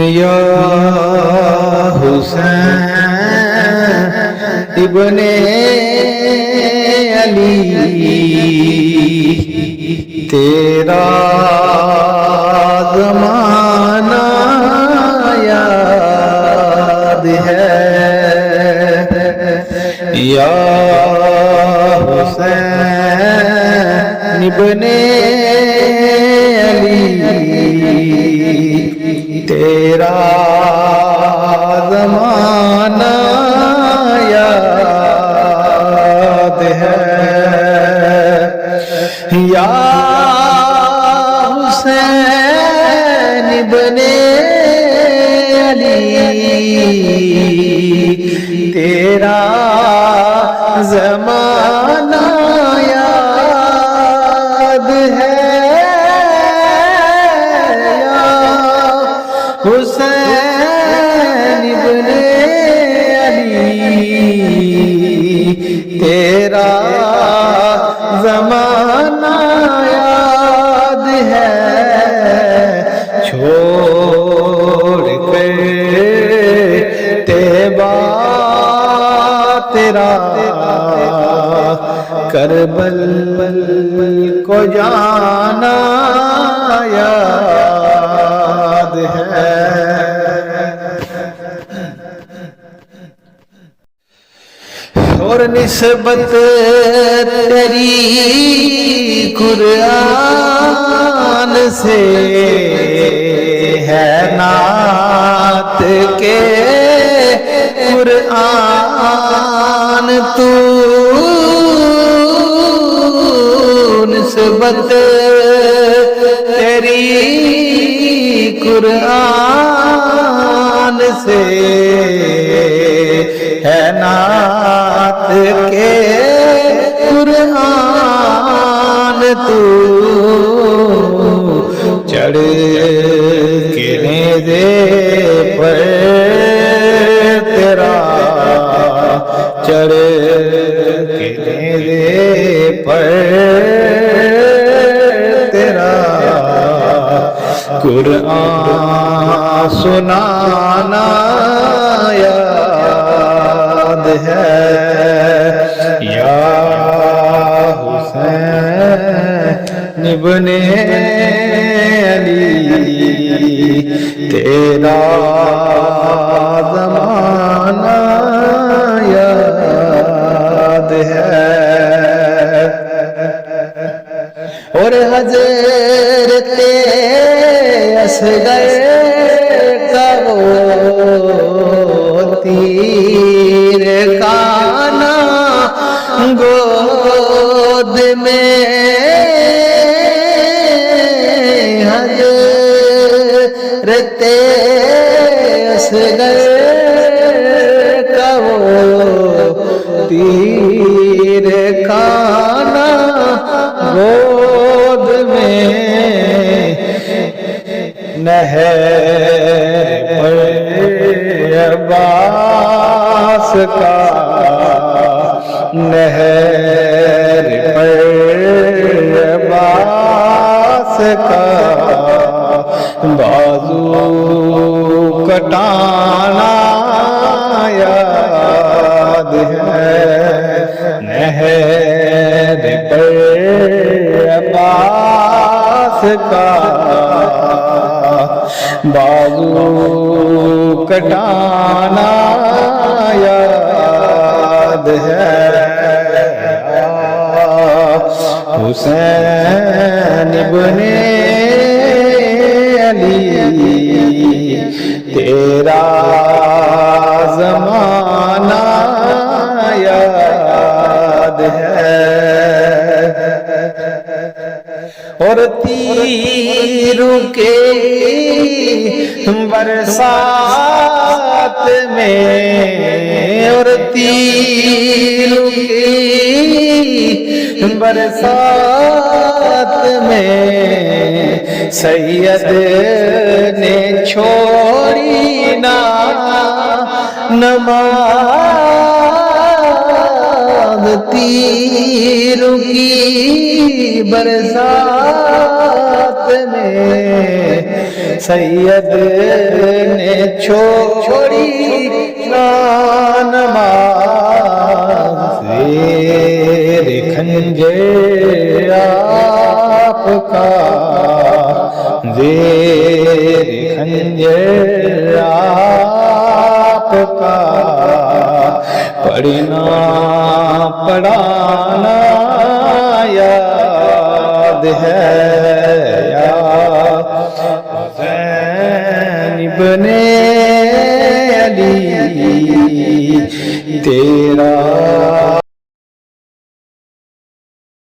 یا حسین ابن علی تیرا زمانہ یاد ہے یا حسین ابن علی تیرا زمانہ یاد ہے یا حسین ابن علی تیرا زمانہ یاد ہے یا حسین ابن علی تیرا زمانہ یاد ہے چھوڑ کر طیبہ تیرا کربل کو جانا یاد ہے اور نسبت تیری قرآن سے ہے نعت کے قرآن تو نسبت تیری قرآن سے ہے نعت کے قرآن تو چڑھ کے نیزے پر تیرا چڑھ کے نیزے پر تیرا قرآن سنانا یاد ہے یا حسین ابن علی تیرا زمانہ یاد ہے اور حضرت اصغر کا وہ تیر کانا گود میں حضرت اصغر کا وہ تیر کانا گود میں نہر پر عباس کا نہر پر عباس کا بازو کٹانا یاد ہے نہر پر عباس کا بازو کٹانا یاد ہے حسین ابن علی تیرا زمانہ یاد ہے اور تیروں کے برسات میں اور تیروں کی برسات میں سید نے چھوڑی نا نماز تیروں کی برسات میں سید نے چھوڑی نہ نماز زیر خنجر آپ کا زیر خنجر آپ کا پڑھنا پڑھانا یاد ہے یا حسین ابن علی تیرا